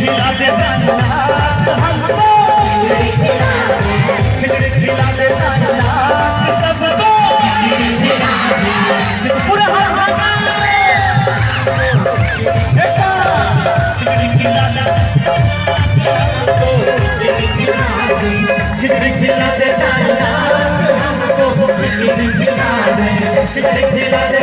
खिला दे हमको, खिचड़ी खिला दे सबको, पूरे हाथ खिचड़ी खिला दे, खिचड़ी खिला दे हमको, खिचड़ी खिला दे, खिचड़ी खिला दे